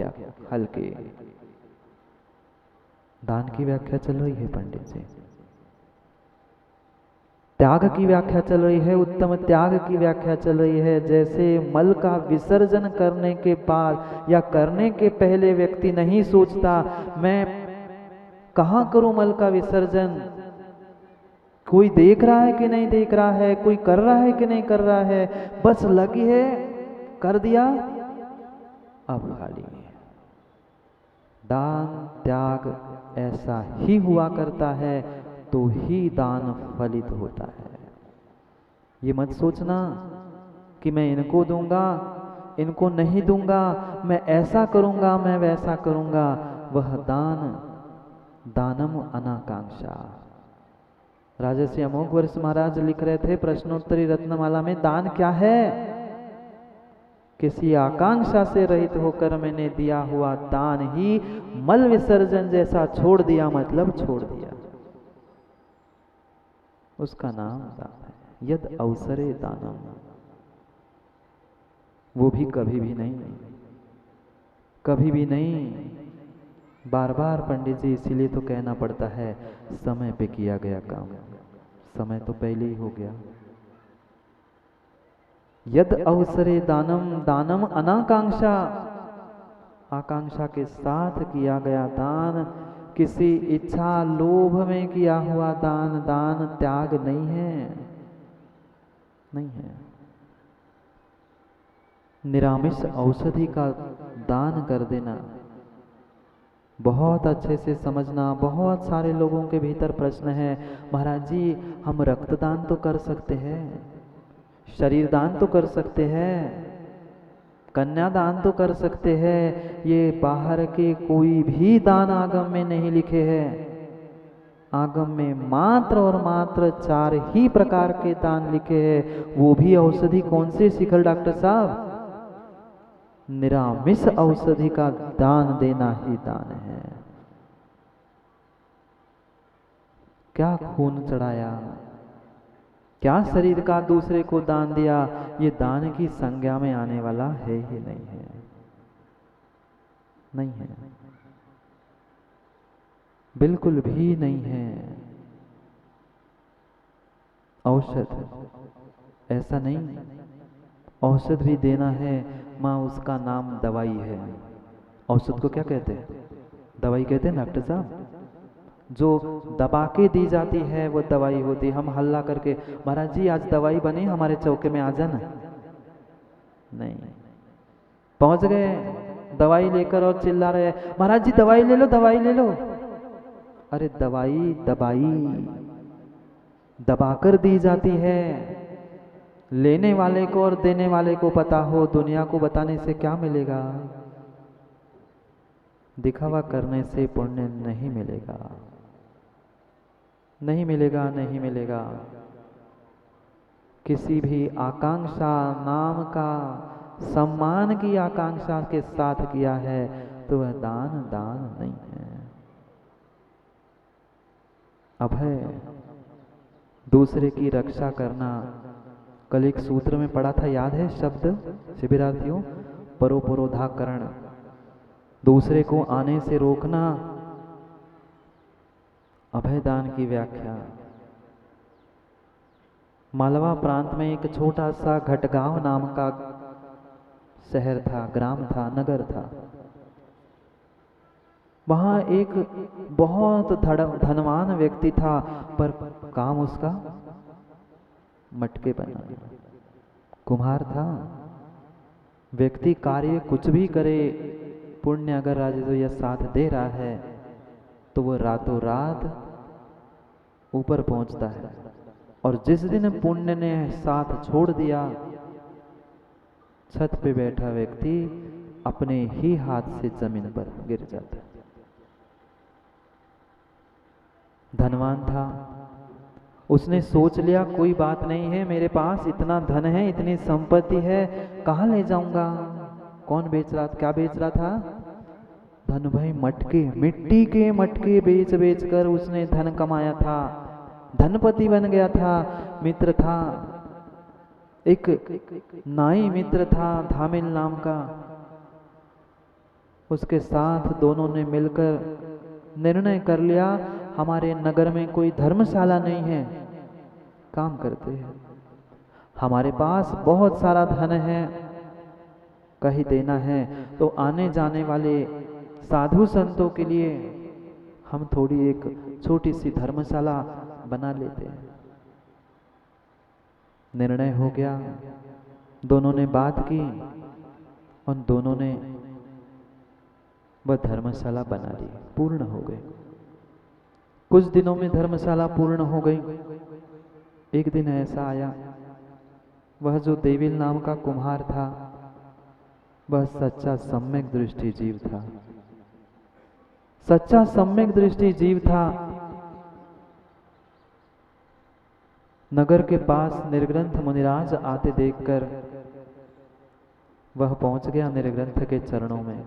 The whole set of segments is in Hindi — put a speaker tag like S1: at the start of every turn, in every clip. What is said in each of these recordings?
S1: क्या हल्के। दान की व्याख्या चल रही है पंडित जी, त्याग की व्याख्या चल रही है, उत्तम त्याग की व्याख्या चल रही है। जैसे मल का विसर्जन करने के बाद या करने के पहले व्यक्ति नहीं सोचता मैं कहाँ करूं मल का विसर्जन, कोई देख रहा है कि नहीं देख रहा है, कोई कर रहा है कि नहीं कर रहा है, बस लगी है, कर दिया, अब खाली। दान त्याग ऐसा ही हुआ करता है तो ही दान फलित होता है। ये मत सोचना कि मैं इनको दूंगा इनको नहीं दूंगा, मैं ऐसा करूंगा मैं वैसा करूंगा। वह दान दानम अनाकांक्षा। राजर्षि अमोघ वर्ष महाराज लिख रहे थे प्रश्नोत्तरी रत्नमाला में, दान क्या है? किसी आकांक्षा से रहित होकर मैंने दिया हुआ दान ही मल विसर्जन जैसा छोड़ दिया, मतलब छोड़ दिया, उसका नाम दान है। यद अवसरे दानम, वो भी कभी भी नहीं, कभी भी नहीं। बार बार पंडित जी इसीलिए तो कहना पड़ता है समय पे किया गया काम, समय तो पहले ही हो गया। यद अवसरे दानम, दानम अनाकांक्षा, आकांक्षा के साथ किया गया दान, किसी इच्छा लोभ में किया हुआ दान, दान त्याग नहीं है, नहीं है। निरामिष औषधि का दान कर देना, बहुत अच्छे से समझना। बहुत सारे लोगों के भीतर प्रश्न है, महाराज जी हम रक्तदान तो कर सकते हैं, शरीर दान तो कर सकते हैं, कन्यादान तो कर सकते हैं, ये बाहर के कोई भी दान आगम में नहीं लिखे हैं। आगम में मात्र और मात्र 4 ही प्रकार के दान लिखे हैं, वो भी औषधि कौन से शिखर डॉक्टर साहब? निरामिष औषधि का दान देना ही दान है। क्या खून चढ़ाया, क्या शरीर का दूसरे को दान दिया, ये दान की संज्ञा में आने वाला है ही नहीं है, नहीं है, बिल्कुल भी नहीं है। औषध ऐसा नहीं, औषध भी देना है माँ, उसका नाम दवाई है। औषध को क्या कहते हैं? दवाई कहते हैं डॉक्टर साहब। जो दबा के दी जाती है वो दवाई होती है। हम हल्ला करके महाराज जी आज दवाई बनी हमारे चौके में आ जाना, नहीं, पहुंच गए दवाई लेकर और चिल्ला रहे महाराज जी दवाई ले लो दवाई ले लो। अरे दवाई दबाई दबाकर दी जाती है, लेने वाले को और देने वाले को पता हो, दुनिया को बताने से क्या मिलेगा? दिखावा करने से पुण्य नहीं मिलेगा, नहीं मिलेगा, नहीं मिलेगा। किसी भी आकांक्षा, नाम का सम्मान की आकांक्षा के साथ किया है तो वह दान दान नहीं है। अभय, दूसरे की रक्षा करना। कल एक सूत्र में पढ़ा था, याद है शब्द शिविरार्थियों? परोपरोधाकरण, दूसरे को आने से रोकना, अभयदान की व्याख्या। मालवा प्रांत में एक छोटा सा घटगांव नाम का शहर था, ग्राम था, नगर था। वहां एक बहुत धनवान व्यक्ति था, पर काम उसका मटके बनाना, कुम्हार था। व्यक्ति कार्य कुछ भी करे, पुण्य अगर राजस्व यह साथ दे रहा है तो वह रातों रात ऊपर पहुंचता है, और जिस दिन पुण्य ने साथ छोड़ दिया, छत पे बैठा व्यक्ति अपने ही हाथ से जमीन पर गिर जाता है। धनवान था, उसने सोच लिया कोई बात नहीं है, मेरे पास इतना धन है, इतनी संपत्ति है, कहाँ ले जाऊंगा। कौन बेच रहा था, क्या बेच रहा था? धन भाई, मटके, मिट्टी के मटके बेच बेच कर उसने धन कमाया था, धनपति बन गया था। मित्र था, एक नाई मित्र था धामिल नाम का, उसके साथ दोनों ने मिलकर निर्णय कर लिया, हमारे नगर में कोई धर्मशाला नहीं है, काम करते हैं, हमारे पास बहुत सारा धन है, कहीं देना है तो आने जाने वाले साधु संतों के लिए हम थोड़ी एक छोटी सी धर्मशाला बना लेते हैं। निर्णय हो गया, दोनों ने बात की और दोनों ने वह धर्मशाला बना ली, पूर्ण हो गई। कुछ दिनों में धर्मशाला पूर्ण हो गई। एक दिन ऐसा आया, वह जो देविल नाम का कुम्हार था वह सच्चा सम्यक दृष्टि जीव था, सच्चा सम्यक दृष्टि जीव था। नगर के पास निर्ग्रंथ मुनिराज आते देखकर वह पहुंच गया निर्ग्रंथ के चरणों में।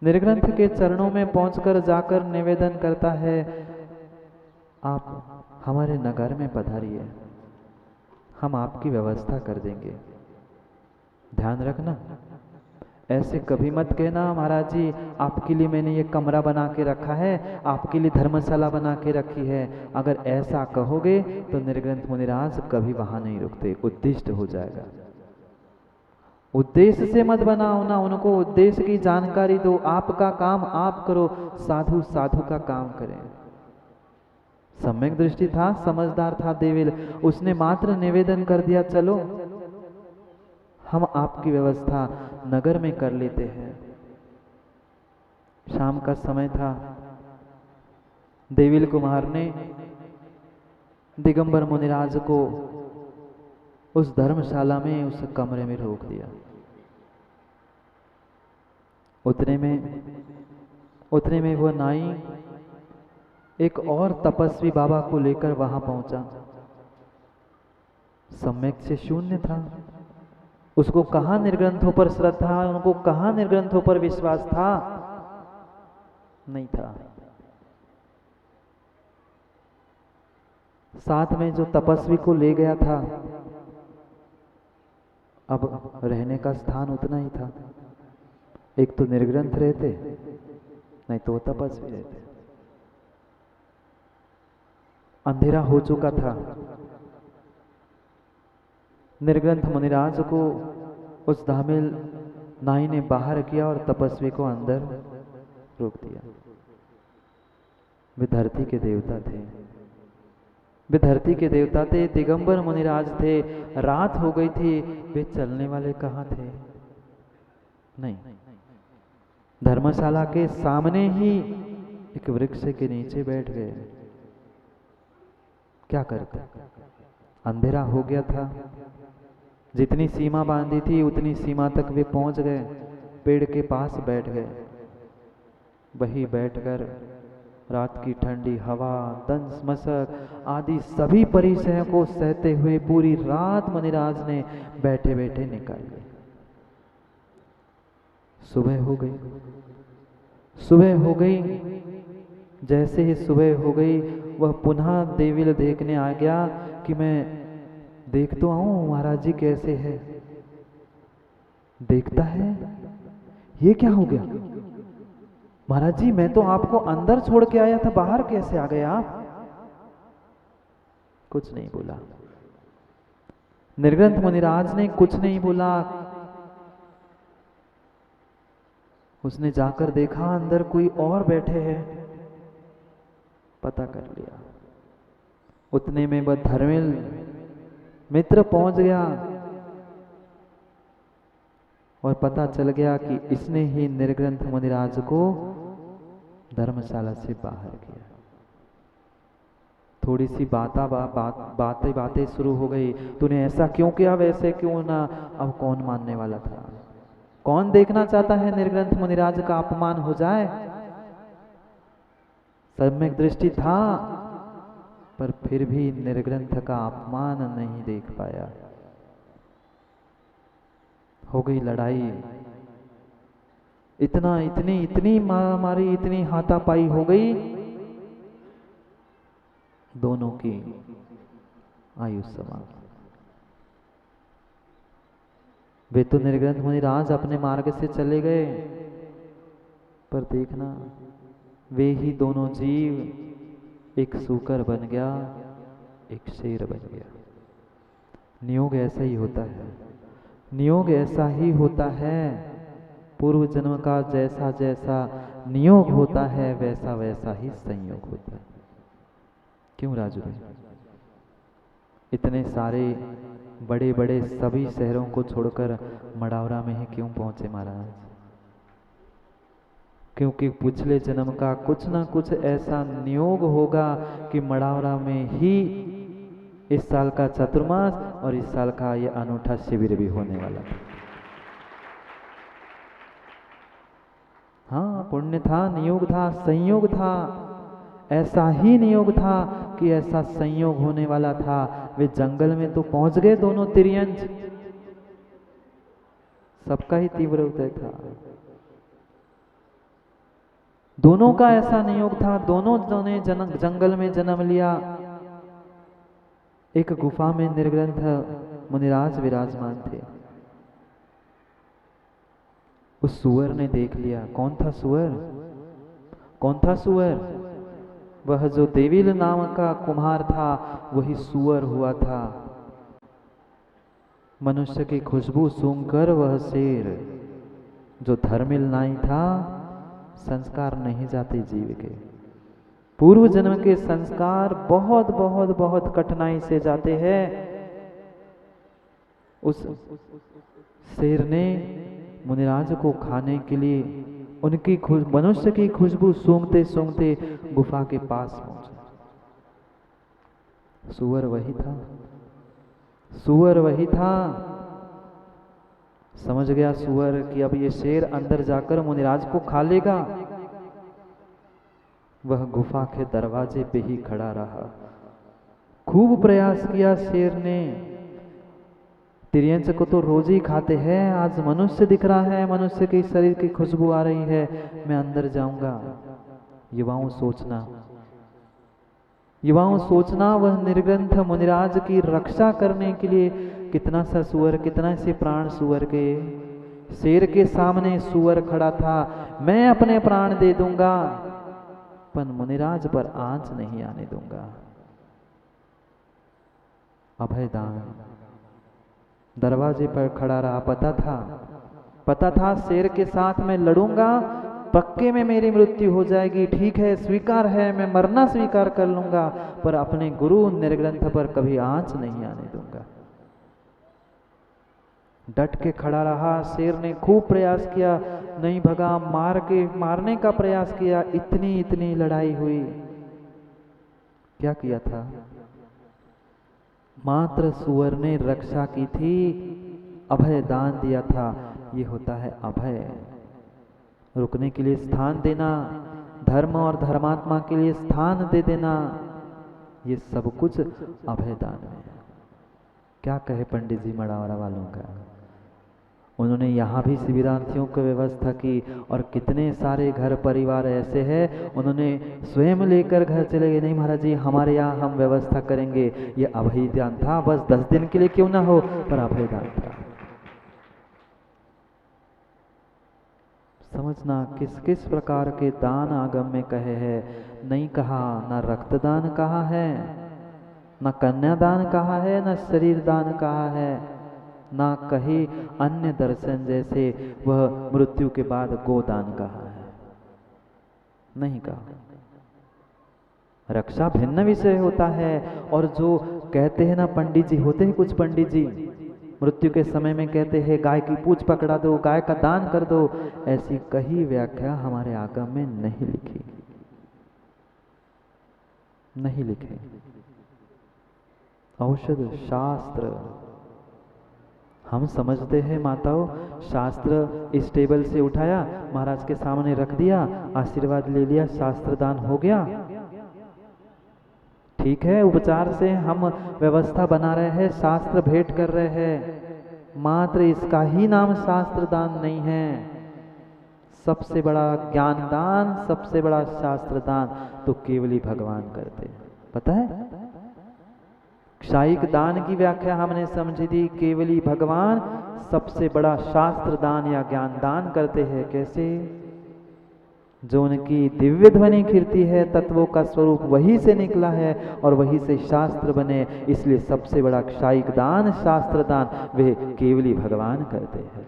S1: निर्ग्रंथ के चरणों में पहुंचकर जाकर निवेदन करता है, आप हमारे नगर में पधारिए, हम आपकी व्यवस्था कर देंगे। ध्यान रखना, ऐसे कभी मत कहना महाराज जी आपके लिए मैंने ये कमरा बना के रखा है, आपके लिए धर्मशाला बना के रखी है। अगर ऐसा कहोगे तो निर्ग्रंथ मुनिराज कभी वहां नहीं रुकते, उद्दिष्ट हो जाएगा। उद्देश्य से मत बनाओ ना, उनको उद्देश्य की जानकारी दो। आपका काम आप करो, साधु साधु का काम करें। सम्यक दृष्टि था, समझदार था देविल, उसने मात्र निवेदन कर दिया, चलो हम आपकी व्यवस्था नगर में कर लेते हैं। शाम का समय था, देविल कुमार ने दिगंबर मुनिराज को उस धर्मशाला में, उस कमरे में रोक दिया। उतने में वह नाई एक और तपस्वी बाबा को लेकर वहां पहुंचा। सम्यक से शून्य था, उसको कहां निर्ग्रंथों पर श्रद्धा, उनको कहां निर्ग्रंथों पर विश्वास था, नहीं था। साथ में जो तपस्वी को ले गया था, अब रहने का स्थान उतना ही था। एक तो निर्ग्रंथ रहते, नहीं तो तपस्वी रहते। अंधेरा हो चुका था। निर्ग्रंथ मुनिराज को उस धामिल नाई ने बाहर किया और तपस्वी को अंदर रोक दिया। वे धरती के देवता थे, वे धरती के देवता थे, दिगंबर मुनिराज थे। रात हो गई थी, वे चलने वाले कहाँ थे? नहीं, धर्मशाला के सामने ही एक वृक्ष के नीचे बैठ गए। क्या करते? अंधेरा हो गया था, जितनी सीमा बांधी थी उतनी सीमा तक वे पहुंच गए। पेड़ के पास बैठ गए। वही बैठकर रात की ठंडी हवा, दंस मशक आदि सभी परिसयों को सहते हुए पूरी रात मुनिराज ने बैठे बैठे निकाली। सुबह हो गई, सुबह हो गई। जैसे ही सुबह हो गई, वह पुनः देविल देखने आ गया कि मैं देख तो आऊं महाराज जी कैसे है। देखता है, ये क्या हो गया महाराज जी, मैं तो आपको अंदर छोड़ के आया था, बाहर कैसे आ गए आप? कुछ नहीं बोला। निर्ग्रंथ मुनिराज ने कुछ नहीं बोला। उसने जाकर देखा अंदर कोई और बैठे हैं, पता कर लिया। उतने में वह धर्मिल मित्र पहुंच गया और पता चल गया कि इसने ही निर्ग्रंथ मुनिराज को धर्मशाला से बाहर किया। थोड़ी सी बातें शुरू हो गई। तूने ऐसा क्यों किया, वैसे क्यों ना? अब कौन मानने वाला था? कौन देखना चाहता है निर्ग्रंथ मुनिराज का अपमान हो जाए? सम्यक दृष्टि था, पर फिर भी निर्ग्रंथ का अपमान नहीं देख पाया। हो गई लड़ाई, इतनी मारामारी, इतनी हाथापाई हो गई, दोनों की आयु समाप्त। वे तो निर्ग्रंथ मुनिराज अपने मार्ग से चले गए, पर देखना, वे ही दोनों जीव, एक सूकर बन गया, एक शेर बन गया। नियोग ऐसा ही होता है, नियोग ऐसा ही होता है। पूर्व जन्म का जैसा जैसा नियोग होता है, वैसा वैसा ही संयोग होता है। क्यों राजू भाई? इतने सारे बड़े बड़े सभी शहरों को छोड़कर मड़ावरा में ही क्यों पहुंचे महाराज? क्योंकि पिछले जन्म का कुछ ना कुछ ऐसा नियोग होगा कि मड़ावरा में ही इस साल का चतुर्मास और इस साल का ये अनूठा शिविर भी होने वाला था। हाँ, पुण्य था, नियोग था, संयोग था। ऐसा ही नियोग था कि ऐसा संयोग होने वाला था। वे जंगल में तो पहुंच गए दोनों तिर्यंच, सबका ही तीव्र उदय था। दोनों का ऐसा नियोग था, दोनों ने जंगल में जन्म लिया। एक गुफा में निर्ग्रंथ मुनिराज विराजमान थे। उस सुअर ने देख लिया। कौन था सुअर? कौन था सुअर? वह जो देविल नाम का कुम्हार था, वही सुअर हुआ था। मनुष्य की खुशबू सूंघकर वह शेर, जो धर्मिल नाई था। संस्कार नहीं जाते जीव के, पूर्व जन्म के संस्कार बहुत बहुत बहुत कठिनाई से जाते हैं। उस शेर ने मुनिराज को खाने के लिए उनकी मनुष्य की खुशबू सूंघते सूंघते गुफा के पास पहुंचा। सुअर वही था, सुअर वही था। समझ गया सुअर कि अब ये शेर अंदर जाकर मुनिराज को खा लेगा। वह गुफा के दरवाजे पे ही खड़ा रहा। खूब प्रयास किया शेर ने। तिर्यंच को तो रोज ही खाते हैं, आज मनुष्य दिख रहा है, मनुष्य के शरीर की खुशबू आ रही है, मैं अंदर जाऊंगा। युवाओं सोचना, युवाओं सोचना, वह निर्ग्रंथ मुनिराज की रक्षा करने के लिए कितना सा सुअर, कितना से प्राण सुअर के। शेर के सामने सुअर खड़ा था। मैं अपने प्राण दे दूंगा, पर मुनिराज पर आंच नहीं आने दूंगा। अभयदान। दरवाजे पर खड़ा रहा। पता था शेर के साथ मैं लड़ूंगा, पक्के में मेरी मृत्यु हो जाएगी। ठीक है, स्वीकार है, मैं मरना स्वीकार कर लूंगा, पर अपने गुरु निर्ग्रंथ पर कभी आंच नहीं आने दूंगा। डट के खड़ा रहा। शेर ने खूब प्रयास किया, नहीं भगा, मारने का प्रयास किया। इतनी इतनी लड़ाई हुई। क्या किया था? मात्र सुअर ने रक्षा की थी, अभय दान दिया था। ये होता है अभय, रुकने के लिए स्थान देना, धर्म और धर्मात्मा के लिए स्थान दे देना, ये सब कुछ अभय दान है। क्या कहे पंडित जी मड़ावरा वालों का? उन्होंने यहाँ भी शिविरार्थियों की व्यवस्था की, और कितने सारे घर परिवार ऐसे हैं उन्होंने स्वयं लेकर घर चले गए। नहीं महाराज जी, हमारे यहाँ हम व्यवस्था करेंगे। ये अभय दान था, बस 10 दिन के लिए क्यों ना हो, पर अभय दान था। समझना किस किस प्रकार के दान आगम में कहे हैं। नहीं कहा, ना रक्तदान कहा है, ना कन्यादान कहा है, ना शरीर दान कहा है, ना कहीं अन्य दर्शन जैसे वह मृत्यु के बाद गोदान कहा है। नहीं कहा। रक्षा भिन्न विषय होता है। और जो कहते हैं ना पंडित जी, होते हैं कुछ पंडित जी मृत्यु के समय में कहते हैं गाय की पूंछ पकड़ा दो, गाय का दान कर दो। ऐसी कहीं व्याख्या हमारे आगम में नहीं लिखी, नहीं लिखे। औषध शास्त्र हम समझते हैं माताओं, शास्त्र इस टेबल से उठाया, महाराज के सामने रख दिया, आशीर्वाद ले लिया, शास्त्र दान हो गया। ठीक है, उपचार से हम व्यवस्था बना रहे हैं, शास्त्र भेंट कर रहे हैं, मात्र इसका ही नाम शास्त्र दान नहीं है। सबसे बड़ा ज्ञान दान, सबसे बड़ा शास्त्र दान तो केवल ही भगवान करते हैं। पता है, क्षायिक दान की व्याख्या हमने समझी थी, केवली भगवान सबसे बड़ा शास्त्र दान या ज्ञान दान करते हैं। कैसे? जो उनकी दिव्य ध्वनि कीर्ति है, तत्वों का स्वरूप वही से निकला है और वही से शास्त्र बने। इसलिए सबसे बड़ा क्षायिक दान, शास्त्र दान, वे केवली भगवान करते हैं।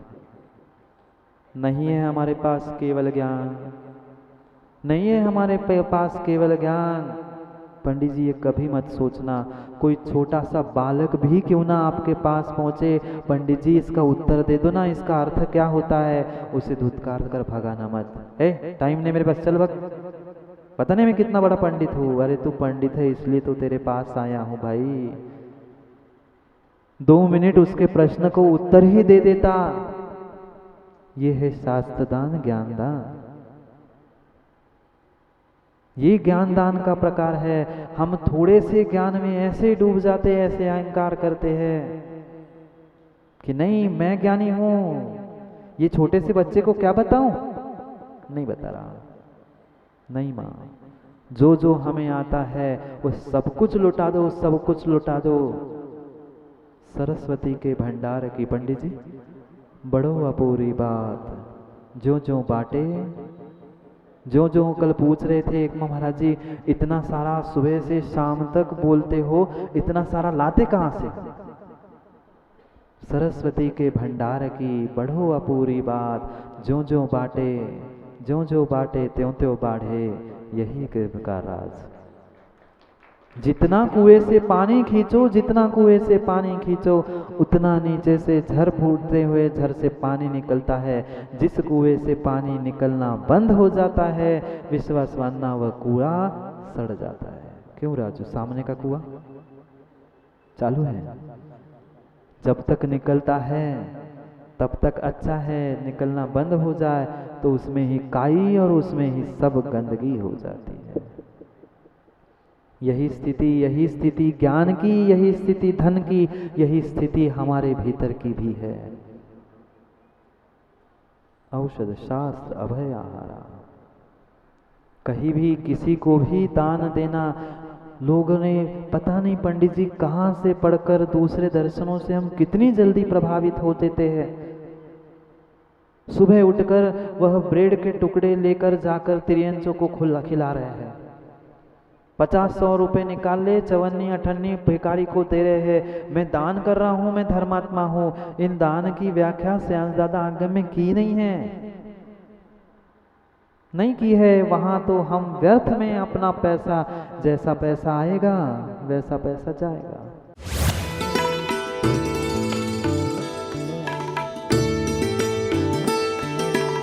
S1: नहीं है हमारे पास केवल ज्ञान, नहीं है हमारे पास केवल ज्ञान। पंडित जी ये कभी मत सोचना, कोई छोटा सा बालक भी क्यों ना आपके पास पहुंचे, पंडित जी इसका उत्तर दे दो ना, इसका अर्थ क्या होता है, उसे धुतकार कर भगाना मत। टाइम नहीं मेरे पास, चल वक्त, पता नहीं मैं कितना बड़ा पंडित हूँ। अरे तू पंडित है इसलिए तो तेरे पास आया हूँ भाई। 2 मिनट उसके प्रश्न को उत्तर ही दे देता। ये है शास्त्रदान, ज्ञानदान। ये ज्ञान दान का प्रकार है। हम थोड़े से ज्ञान में ऐसे डूब जाते हैं, ऐसे अहंकार करते हैं कि नहीं मैं ज्ञानी हूं, ये छोटे से बच्चे को क्या बताऊं, नहीं बता रहा। नहीं माँ, जो जो हमें आता है वो सब कुछ लुटा दो, सब कुछ लुटा दो। सरस्वती के भंडार की पंडित जी बड़ो अपूरी बात, जो जो बाटे, जो जो कल पूछ रहे थे एक महाराज जी, इतना सारा सुबह से शाम तक बोलते हो, इतना सारा लाते कहाँ से? सरस्वती के भंडार की बढ़ो अपूरी बात, जो जो बाटे, जो जो बाटे त्यों त्यों बाढ़े, यही कृपा का राज। जितना कुएं से पानी खींचो, जितना कुएं से पानी खींचो, उतना नीचे से झर फूटते हुए झर से पानी निकलता है। जिस कुएं से पानी निकलना बंद हो जाता है, विश्वास मानना वह कुआं सड़ जाता है। क्यों राजू, सामने का कुआं चालू है, जब तक निकलता है तब तक अच्छा है, निकलना बंद हो जाए तो उसमें ही काई और उसमें ही सब गंदगी हो जाती है। यही स्थिति ज्ञान की, यही स्थिति धन की, यही स्थिति हमारे भीतर की भी है। औषध शास्त्र अभय आहारा। कहीं भी किसी को भी दान देना, लोगों ने पता नहीं पंडित जी कहाँ से पढ़कर दूसरे दर्शनों से हम कितनी जल्दी प्रभावित हो देते हैं। सुबह उठकर वह ब्रेड के टुकड़े लेकर जाकर त्रियंचों को खिला रहे हैं। 50-100 रुपए निकाल ले, चवन्नी अठन्नी भिखारी को दे रहे हैं। मैं दान कर रहा हूं, मैं धर्मात्मा हूं। इन दान की व्याख्या श्याम दादा आगम में की नहीं है, नहीं की है। वहां तो हम व्यर्थ में अपना पैसा, जैसा पैसा आएगा वैसा पैसा जाएगा।